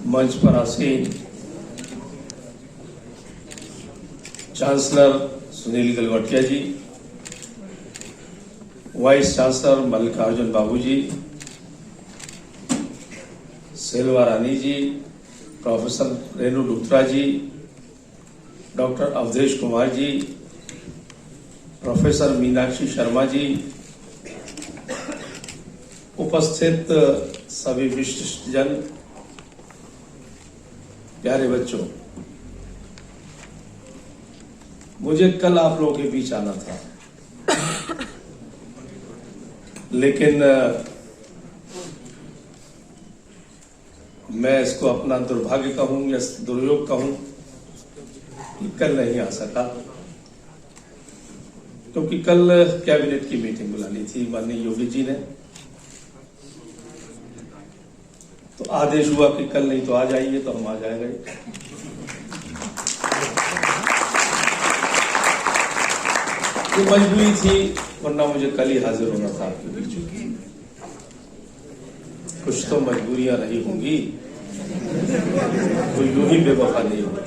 मंच पर आसीन चांसलर सुनील गलगोटिया जी, वाइस चांसलर मल्लिकार्जुन बाबू जी, सेल्वा रानी जी, प्रोफेसर रेणु लुथरा जी, डॉक्टर अवधेश कुमार जी, प्रोफेसर मीनाक्षी शर्मा जी, उपस्थित सभी विशिष्ट जन, प्यारे बच्चों, मुझे कल आप लोगों के बीच आना था, लेकिन मैं इसको अपना दुर्भाग्य कहूं या दुर्योग कहूं कि कल नहीं आ सका, क्योंकि कल कैबिनेट की मीटिंग बुला ली थी माननीय योगी जी ने। तो आदेश हुआ कि कल नहीं तो आ जाइए, तो हम आ जाएंगे। ये मजबूरी थी, वरना मुझे कल ही हाजिर होना था आपके बीच। कुछ तो मजबूरियां रही होंगी, कोई यूं ही बेवफा नहीं होगी।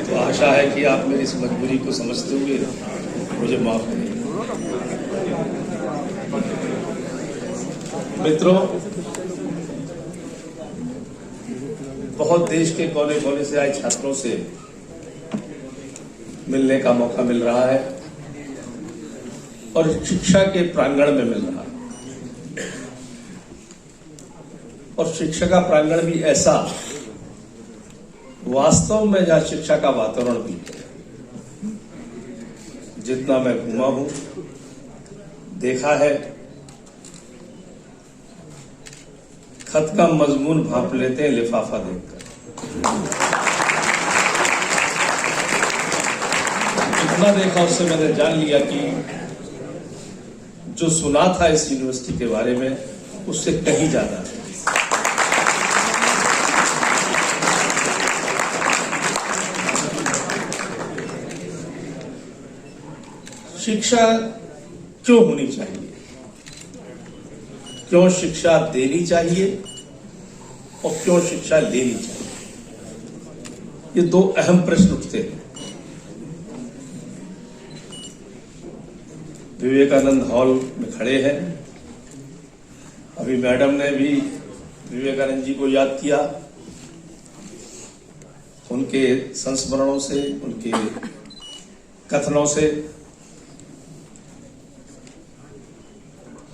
तो आशा है कि आप मेरी इस मजबूरी को समझते हुए मुझे माफ करें। मित्रों, बहुत देश के कोने कोने से आए छात्रों से मिलने का मौका मिल रहा है और शिक्षा के प्रांगण में मिल रहा है, और शिक्षा का प्रांगण भी ऐसा वास्तव में जहां शिक्षा का वातावरण भी है। जितना मैं घूमा हूं, देखा है, खत का मजमून भांप लेते हैं लिफाफा देखकर। जितना देखा उससे मैंने जान लिया कि जो सुना था इस यूनिवर्सिटी के बारे में उससे कहीं ज्यादा है। शिक्षा क्यों होनी चाहिए, क्यों शिक्षा देनी चाहिए और क्यों शिक्षा लेनी चाहिए, ये दो अहम प्रश्न उठते हैं। विवेकानंद हॉल में खड़े हैं, अभी मैडम ने भी विवेकानंद जी को याद किया, उनके संस्मरणों से, उनके कथनों से।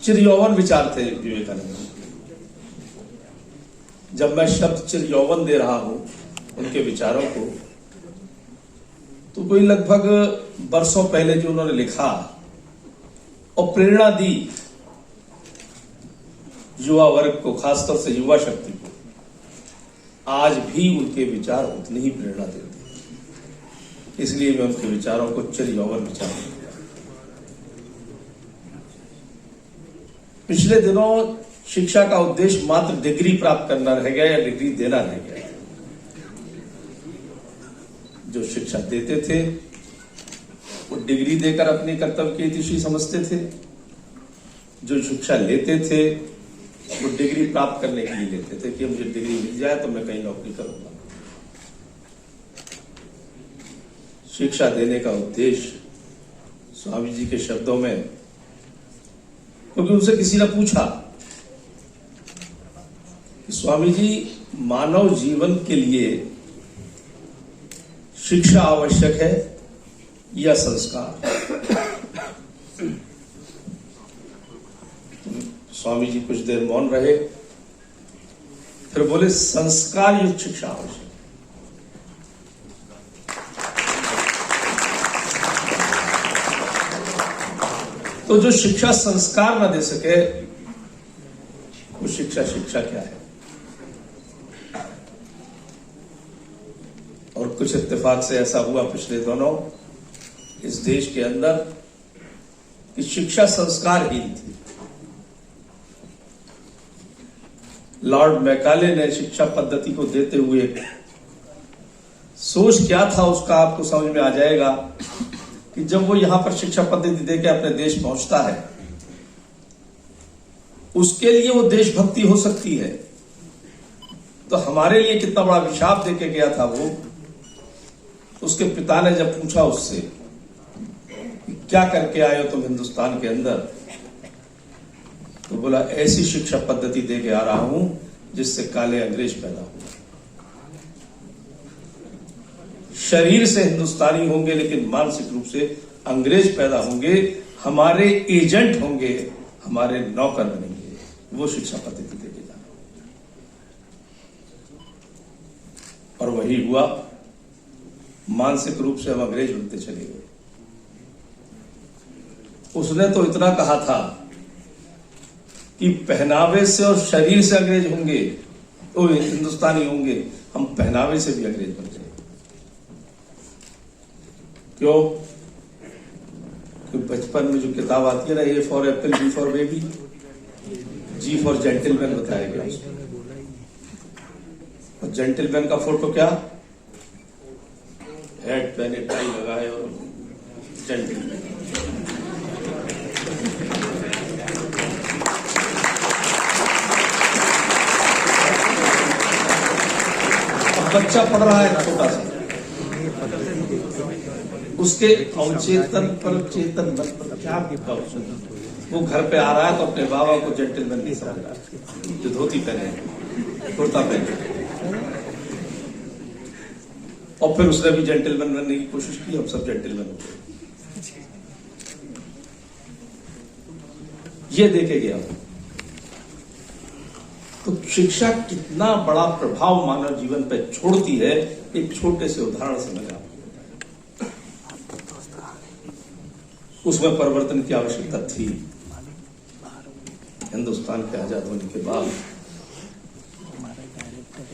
चिरयौवन विचार थे विवेकानंद। जब मैं शब्द चिरयौवन दे रहा हूं उनके विचारों को, तो कोई लगभग बरसों पहले जो उन्होंने लिखा और प्रेरणा दी युवा वर्ग को, खासतौर से युवा शक्ति को, आज भी उनके विचार उतनी ही प्रेरणा देते हैं। इसलिए मैं उनके विचारों को चिरयौवन विचार। पिछले दिनों शिक्षा का उद्देश्य मात्र डिग्री प्राप्त करना रह गया या डिग्री देना रह गया। जो शिक्षा देते थे वो डिग्री देकर अपने कर्तव्य की दिशा समझते थे, जो शिक्षा लेते थे वो डिग्री प्राप्त करने के लिए लेते थे कि मुझे डिग्री मिल जाए तो मैं कहीं नौकरी करूंगा। शिक्षा देने का उद्देश्य स्वामी जी के शब्दों में, क्योंकि उनसे किसी ने पूछा कि स्वामी जी, मानव जीवन के लिए शिक्षा आवश्यक है या संस्कार? स्वामी जी कुछ देर मौन रहे, फिर बोले संस्कार युक्त शिक्षा आवश्यक। तो जो शिक्षा संस्कार न दे सके वो शिक्षा क्या है? और कुछ इत्तेफाक से ऐसा हुआ पिछले दिनों इस देश के अंदर कि शिक्षा संस्कारहीन थी। लॉर्ड मैकाले ने शिक्षा पद्धति को देते हुए सोच क्या था उसका आपको समझ में आ जाएगा कि जब वो यहां पर शिक्षा पद्धति देके अपने देश पहुंचता है, उसके लिए वो देशभक्ति हो सकती है, तो हमारे लिए कितना बड़ा अभिशाप देके गया था वो। उसके पिता ने जब पूछा उससे कि क्या करके आए हो तुम हिंदुस्तान के अंदर, तो बोला ऐसी शिक्षा पद्धति देके आ रहा हूं जिससे काले अंग्रेज पैदा हो। शरीर से हिंदुस्तानी होंगे लेकिन मानसिक रूप से अंग्रेज पैदा होंगे, हमारे एजेंट होंगे, हमारे नौकर बनेंगे। वो शिक्षा पद्धति देके जाना, और वही हुआ। मानसिक रूप से हम अंग्रेज बनते चले गए। उसने तो इतना कहा था कि पहनावे से और शरीर से अंग्रेज होंगे, तो हिंदुस्तानी होंगे, हम पहनावे से भी अंग्रेज बन गए। क्यों? क्योंकि बचपन में जो किताब आती है ना, A for apple, B for baby, G for gentleman बताया गया उसमें। और जेंटलमैन का फोटो क्या? हैट पहने, टाई लगाए और जेंटलमैन। अब बच्चा पढ़ रहा है छोटा सा, उसके अवचेतन पर चेतन मन पर क्या वो घर पे आ रहा है तो अपने बाबा को जेंटलमैन नहीं समझ रहा, जो धोती पहने, कुर्ता पहने। और फिर उसने भी जेंटलमैन बनने की कोशिश की, हम सब जेंटलमैन हो गए। ये देखे गया। तो शिक्षा कितना बड़ा प्रभाव मानव जीवन पर छोड़ती है, एक छोटे से उदाहरण से मैंने आपको। उसमें परिवर्तन की आवश्यकता थी हिंदुस्तान के आजाद होने के बाद,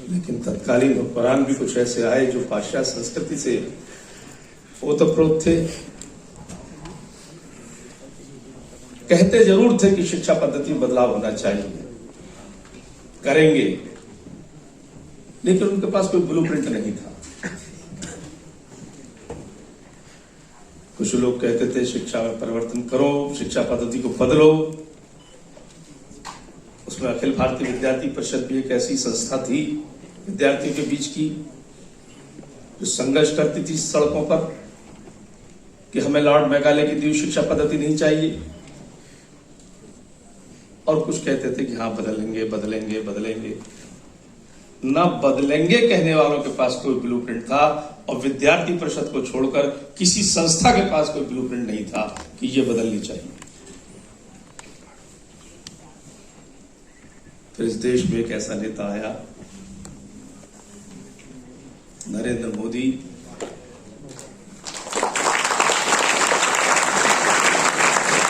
लेकिन तत्कालीन हुक्मरान भी कुछ ऐसे आए जो पाश्चात्य संस्कृति से ओतप्रोत थे। कहते जरूर थे कि शिक्षा पद्धति में बदलाव होना चाहिए, करेंगे, लेकिन उनके पास कोई ब्लूप्रिंट नहीं था। कुछ लोग कहते थे शिक्षा में परिवर्तन करो, शिक्षा पद्धति को बदलो। उसमें अखिल भारतीय विद्यार्थी परिषद भी एक ऐसी संस्था थी विद्यार्थियों के बीच की, जो संघर्ष करती थी सड़कों पर कि हमें लॉर्ड मेघालय की दी हुई शिक्षा पद्धति नहीं चाहिए। और कुछ कहते थे कि हाँ बदलेंगे बदलेंगे बदलेंगे। ना बदलेंगे कहने वालों के पास कोई ब्लूप्रिंट था, और विद्यार्थी परिषद को छोड़कर किसी संस्था के पास कोई ब्लूप्रिंट नहीं था कि ये बदलनी चाहिए। फिर इस देश में एक ऐसा नेता आया, नरेंद्र मोदी,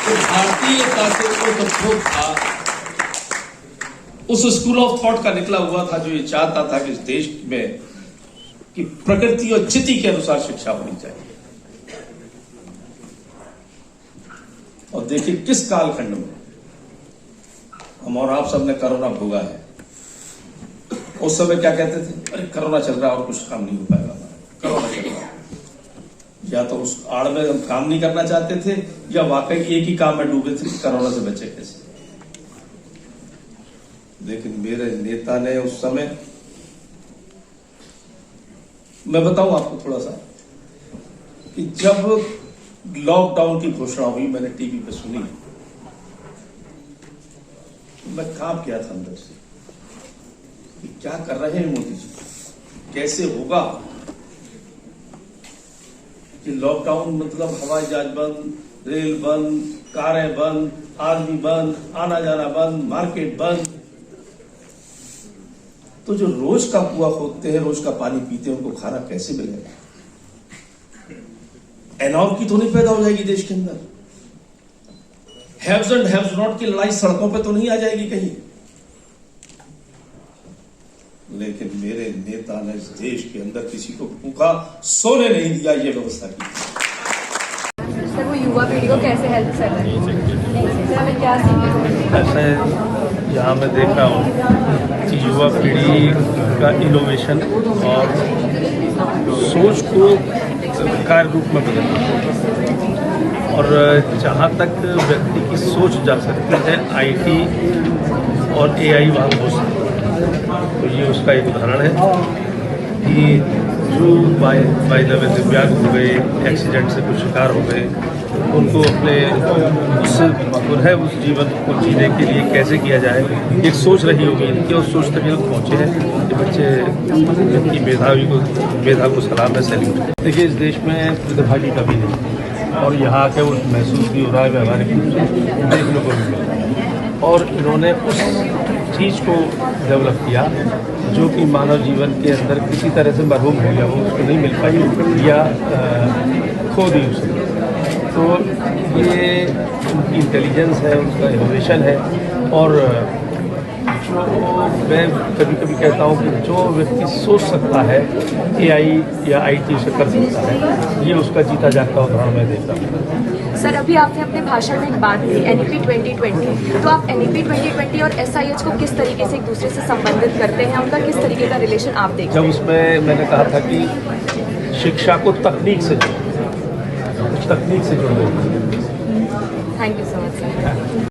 तो भारतीयता से ओतप्रोत था, उस स्कूल ऑफ थॉट का निकला हुआ था जो ये चाहता था कि इस देश में कि प्रकृति और चिति के अनुसार शिक्षा होनी चाहिए। और देखिए किस कालखंड में हम और आप सबने कोरोना भोगा है। उस समय क्या कहते थे? अरे कोरोना चल रहा है और कुछ काम नहीं हो पाएगा, कोरोना चल रहा है। या तो उस आड़ में हम काम नहीं करना चाहते थे, या वाकई एक ही काम में डूबे थे कि कोरोना से बचे कैसे। लेकिन मेरे नेता ने उस समय, मैं बताऊं आपको थोड़ा सा, कि जब लॉकडाउन की घोषणा हुई, मैंने टीवी पे सुनी, मैं कांप गया था अंदर से कि क्या कर रहे हैं मोदी जी, कैसे होगा। कि लॉकडाउन मतलब हवाई जहाज बंद, रेल बंद, कारें बंद, आदमी बंद, आना जाना बंद, मार्केट बंद। तो जो रोज का कुआं खोदते हैं, रोज का पानी पीते हैं, उनको खाना कैसे मिलेगा? एनॉर्की तो नहीं पैदा हो जाएगी देश के अंदर? हैव्स एंड हैव्स नॉट की लड़ाई सड़कों पे तो नहीं आ जाएगी कहीं? लेकिन मेरे नेता ने इस देश के अंदर किसी को भूखा सोने नहीं दिया, ये व्यवस्था की। सर, वो युवा पीढ़ी को कैसे हेल्प कर रहे हैं? हमें क्या सीखने? ऐसे यहाँ मैं देख रहा हूँ कि युवा पीढ़ी का इनोवेशन और सोच को कार्य रूप में बदलना। और जहाँ तक व्यक्ति की सोच जा सकती है आईटी और एआई वहाँ हो सकती है। तो ये उसका एक उदाहरण है कि जो बाय द वे दिव्यांग हो गए, एक्सीडेंट से कुछ शिकार हो गए, उनको अपने उस जीवन को जीने के लिए कैसे किया जाए, एक सोच रही होगी इनकी और सोच तक ये लोग पहुँचे हैं। ये बच्चे इनकी मेधा को सलाम है, सैल्यूट। देखिए, इस देश में प्रतिभा की कमी नहीं और यहाँ आके वो महसूस भी हो रहा है, व्यवहारिक रूप से देखने को भी मिल रहा है। और इन्होंने उस चीज़ को डेवलप किया जो कि मानव जीवन के अंदर किसी तरह से मरहूम हो गया, वो उसको नहीं मिल पाई या खो दी उसे। तो ये उनकी इंटेलिजेंस है, उनका इनोवेशन है। और जो मैं कभी कभी कहता हूँ कि जो व्यक्ति सोच सकता है एआई या आईटी से कर सकता है, ये उसका जीता जागता उदाहरण मैं देख रहा हूँ। सर, अभी आपने अपने भाषण में एक बात की NEP 2020, तो आप NEP 2020 और SIH को किस तरीके से एक दूसरे से संबंधित करते हैं, उनका किस तरीके का रिलेशन आप देखते हैं? जब उसमें मैंने कहा था कि शिक्षा को तकनीक से जोड़ो, तकनीक से जोड़ो। Thank you so much sir.